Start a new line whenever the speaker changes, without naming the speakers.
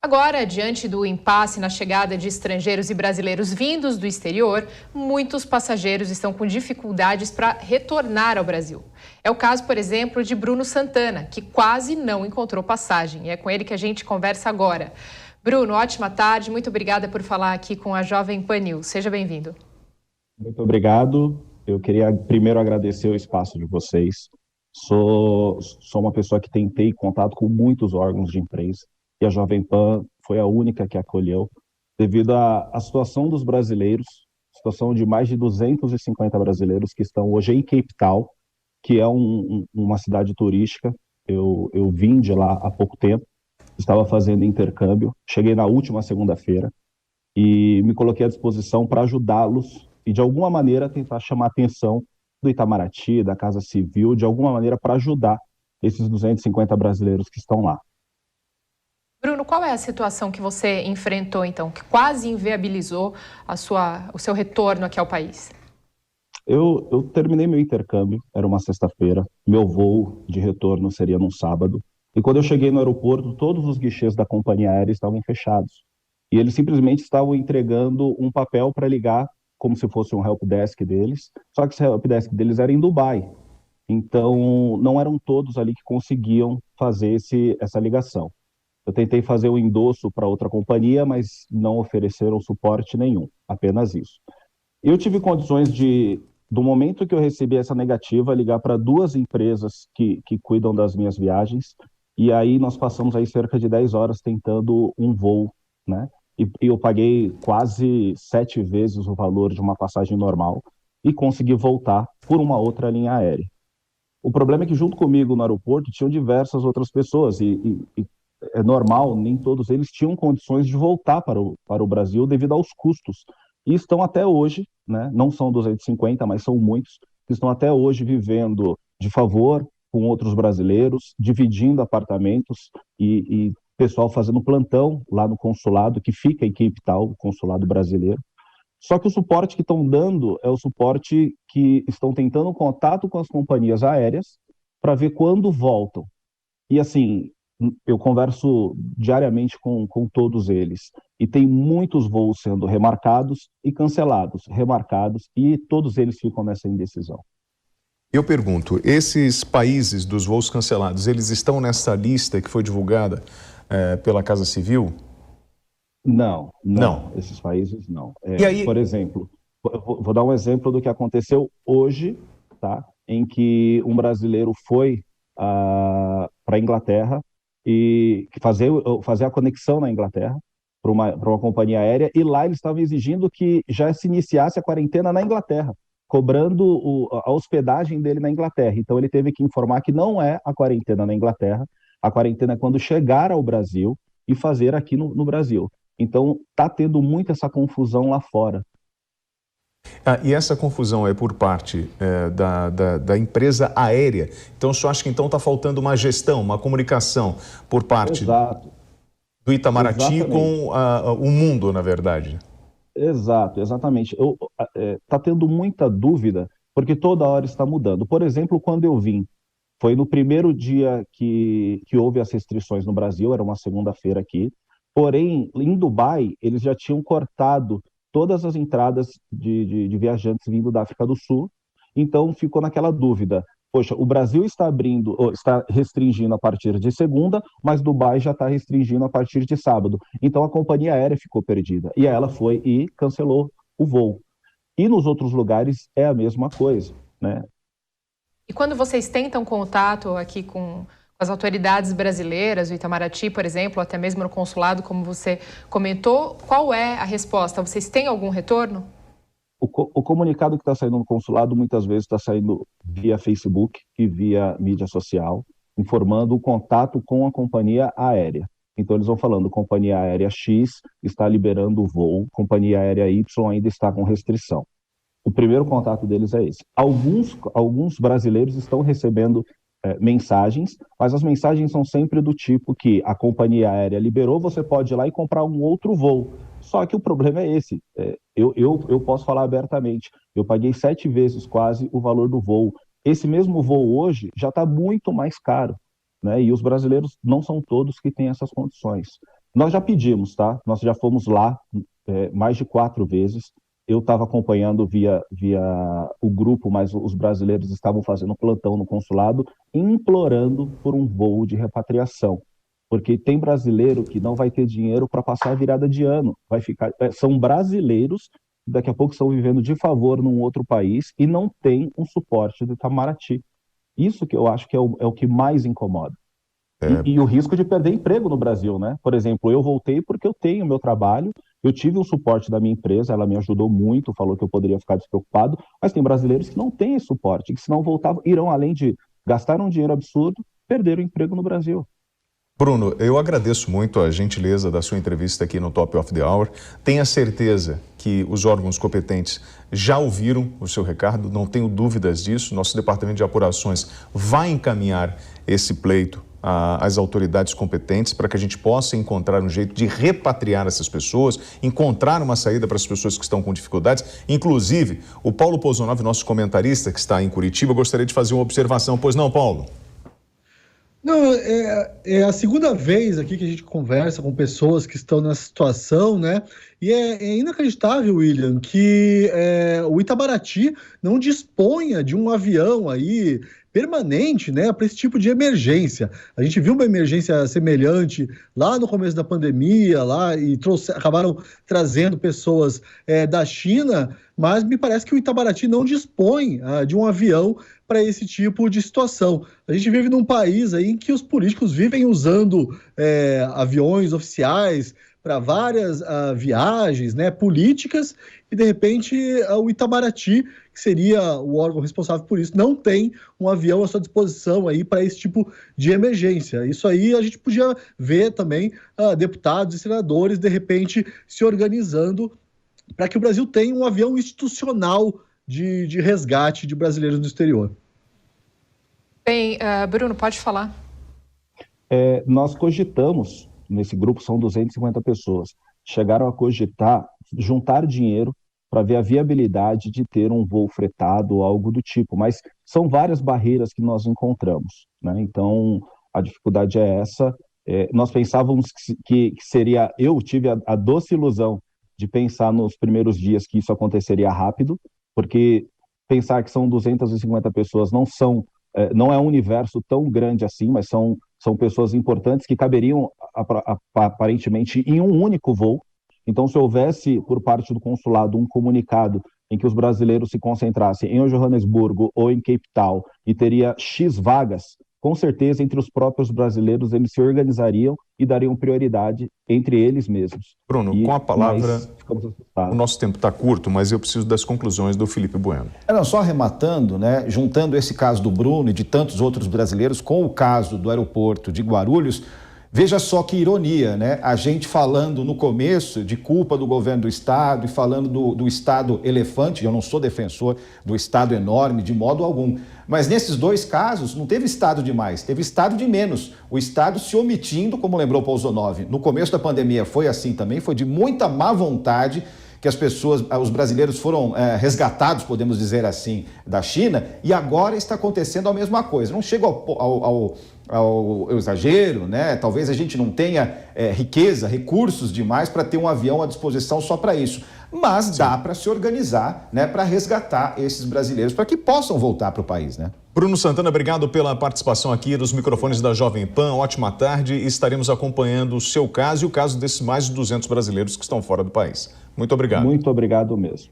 Agora, diante do impasse na chegada de estrangeiros e brasileiros vindos do exterior, muitos passageiros estão com dificuldades para retornar ao Brasil. É o caso, por exemplo, de Bruno Santana, que quase não encontrou passagem. E é com ele que a gente conversa agora. Bruno, ótima tarde. Muito obrigada por falar aqui com a Jovem Pan News. Seja bem-vindo.
Muito obrigado. Eu queria primeiro agradecer o espaço de vocês. Sou uma pessoa que tentei contato com muitos órgãos de imprensa e a Jovem Pan foi a única que acolheu, devido à situação dos brasileiros, situação de mais de 250 brasileiros que estão hoje em Cape Town, que é uma cidade turística. Eu vim de lá há pouco tempo, estava fazendo intercâmbio, cheguei na última segunda-feira e me coloquei à disposição para ajudá-los e, de alguma maneira, tentar chamar a atenção do Itamaraty, da Casa Civil, de alguma maneira para ajudar esses 250 brasileiros que estão lá.
Bruno, qual é a situação que você enfrentou, então, que quase inviabilizou o seu retorno aqui ao país?
Eu terminei meu intercâmbio, era uma sexta-feira, meu voo de retorno seria num sábado, e quando eu cheguei no aeroporto, todos os guichês da companhia aérea estavam fechados. E eles simplesmente estavam entregando um papel para ligar, como se fosse um helpdesk deles, só que esse helpdesk deles era em Dubai. Então, não eram todos ali que conseguiam fazer essa ligação. Eu tentei fazer o endosso para outra companhia, mas não ofereceram suporte nenhum, apenas isso. Eu tive condições do momento que eu recebi essa negativa, ligar para duas empresas que cuidam das minhas viagens, e aí nós passamos aí cerca de 10 horas tentando um voo, né? E eu paguei quase 7 vezes o valor de uma passagem normal e consegui voltar por uma outra linha aérea. O problema é que junto comigo no aeroporto tinham diversas outras pessoas e é normal, nem todos eles tinham condições de voltar para o Brasil devido aos custos. E estão até hoje, né, não são 250, mas são muitos, que estão até hoje vivendo de favor com outros brasileiros, dividindo apartamentos e pessoal fazendo plantão lá no consulado, que fica em Cape Town, o consulado brasileiro. Só que o suporte que estão dando é o suporte que estão tentando contato com as companhias aéreas para ver quando voltam. E assim, eu converso diariamente com todos eles. E tem muitos voos sendo remarcados e cancelados, remarcados, e todos eles ficam nessa indecisão.
Eu pergunto, esses países dos voos cancelados, eles estão nessa lista que foi divulgada pela Casa Civil?
Não. Esses países não.
E aí...
Por exemplo, vou dar um exemplo do que aconteceu hoje, tá? Em que um brasileiro foi para a Inglaterra e fazer a conexão na Inglaterra para uma companhia aérea, e lá eles estavam exigindo que já se iniciasse a quarentena na Inglaterra, cobrando a hospedagem dele na Inglaterra. Então ele teve que informar que não é a quarentena na Inglaterra, a quarentena é quando chegar ao Brasil e fazer aqui no Brasil. Então está tendo muito essa confusão lá fora.
E essa confusão é por parte da empresa aérea. Então, o senhor acha que está faltando uma gestão, uma comunicação por parte do Itamaraty com o mundo, na verdade?
Exatamente. Está tendo muita dúvida, porque toda hora está mudando. Por exemplo, quando eu vim, foi no primeiro dia que houve as restrições no Brasil, era uma segunda-feira aqui. Porém, em Dubai, eles já tinham cortado todas as entradas de viajantes vindo da África do Sul. Então ficou naquela dúvida, poxa, o Brasil está restringindo a partir de segunda, mas Dubai já está restringindo a partir de sábado. Então a companhia aérea ficou perdida, e ela foi e cancelou o voo. E nos outros lugares é a mesma coisa, né?
E quando vocês tentam contato aqui com as autoridades brasileiras, o Itamaraty, por exemplo, ou até mesmo no consulado, como você comentou, qual é a resposta? Vocês têm algum retorno?
O comunicado que está saindo no consulado muitas vezes está saindo via Facebook e via mídia social, informando o contato com a companhia aérea. Então eles vão falando, companhia aérea X está liberando o voo, companhia aérea Y ainda está com restrição. O primeiro contato deles é esse. Alguns brasileiros estão recebendo mensagens, mas as mensagens são sempre do tipo que a companhia aérea liberou, você pode ir lá e comprar um outro voo. Só que o problema é esse, eu posso falar abertamente, eu paguei 7 vezes quase o valor do voo. Esse mesmo voo hoje já está muito mais caro, né? E os brasileiros não são todos que têm essas condições. Nós já pedimos, tá? Nós já fomos lá mais de 4 vezes. Eu estava acompanhando via o grupo, mas os brasileiros estavam fazendo plantão no consulado, implorando por um voo de repatriação. Porque tem brasileiro que não vai ter dinheiro para passar a virada de ano. São brasileiros que daqui a pouco estão vivendo de favor num outro país e não tem um suporte do Itamaraty. Isso que eu acho que é o que mais incomoda. E o risco de perder emprego no Brasil, né? Por exemplo, eu voltei porque eu tenho meu trabalho, eu tive um suporte da minha empresa, ela me ajudou muito, falou que eu poderia ficar despreocupado, mas tem brasileiros que não têm esse suporte, que se não voltavam, irão, além de gastar um dinheiro absurdo, perder o emprego no Brasil.
Bruno, eu agradeço muito a gentileza da sua entrevista aqui no Top of the Hour. Tenha certeza que os órgãos competentes já ouviram o seu recado, não tenho dúvidas disso. Nosso departamento de apurações vai encaminhar esse pleito às autoridades competentes para que a gente possa encontrar um jeito de repatriar essas pessoas, encontrar uma saída para as pessoas que estão com dificuldades. Inclusive, o Paulo Pozonov, nosso comentarista que está em Curitiba, gostaria de fazer uma observação. Pois não, Paulo?
Não, é a segunda vez aqui que a gente conversa com pessoas que estão nessa situação, né? E é inacreditável, William, que o Itamaraty não disponha de um avião aí permanente, né, para esse tipo de emergência. A gente viu uma emergência semelhante lá no começo da pandemia, lá e acabaram trazendo pessoas da China, mas me parece que o Itamaraty não dispõe de um avião para esse tipo de situação. A gente vive num país aí em que os políticos vivem usando aviões oficiais para várias viagens, né, políticas, e de repente o Itamaraty, que seria o órgão responsável por isso, não tem um avião à sua disposição aí para esse tipo de emergência. Isso aí a gente podia ver também deputados e senadores de repente se organizando para que o Brasil tenha um avião institucional de resgate de brasileiros no exterior.
Bem, Bruno, pode falar.
Nós cogitamos, nesse grupo são 250 pessoas, chegaram a cogitar, juntar dinheiro para ver a viabilidade de ter um voo fretado ou algo do tipo, mas são várias barreiras que nós encontramos, né? Então, a dificuldade é essa. Nós pensávamos que seria... Eu tive a doce ilusão de pensar nos primeiros dias que isso aconteceria rápido, porque pensar que são 250 pessoas não é um universo tão grande assim, mas são pessoas importantes que caberiam aparentemente em um único voo. Então, se houvesse por parte do consulado um comunicado em que os brasileiros se concentrassem em Johannesburgo ou em Cape Town e teria X vagas, com certeza entre os próprios brasileiros eles se organizariam e dariam prioridade entre eles mesmos.
Bruno, com a palavra, o nosso tempo está curto, mas eu preciso das conclusões do Felipe Bueno.
Só arrematando, né, juntando esse caso do Bruno e de tantos outros brasileiros com o caso do aeroporto de Guarulhos, veja só que ironia, né? A gente falando no começo de culpa do governo do Estado e falando do Estado elefante, eu não sou defensor do Estado enorme de modo algum, mas nesses dois casos não teve Estado de mais, teve Estado de menos. O Estado se omitindo, como lembrou Pozonov, no começo da pandemia foi assim também, foi de muita má vontade que os brasileiros foram resgatados, podemos dizer assim, da China, e agora está acontecendo a mesma coisa. Não chega ao exagero, né? Talvez a gente não tenha riqueza, recursos demais para ter um avião à disposição só para isso, mas dá para se organizar, né, para resgatar esses brasileiros, para que possam voltar para o país, né?
Bruno Santana, obrigado pela participação aqui dos microfones da Jovem Pan. Ótima tarde e estaremos acompanhando o seu caso e o caso desses mais de 200 brasileiros que estão fora do país. Muito obrigado.
Muito obrigado mesmo.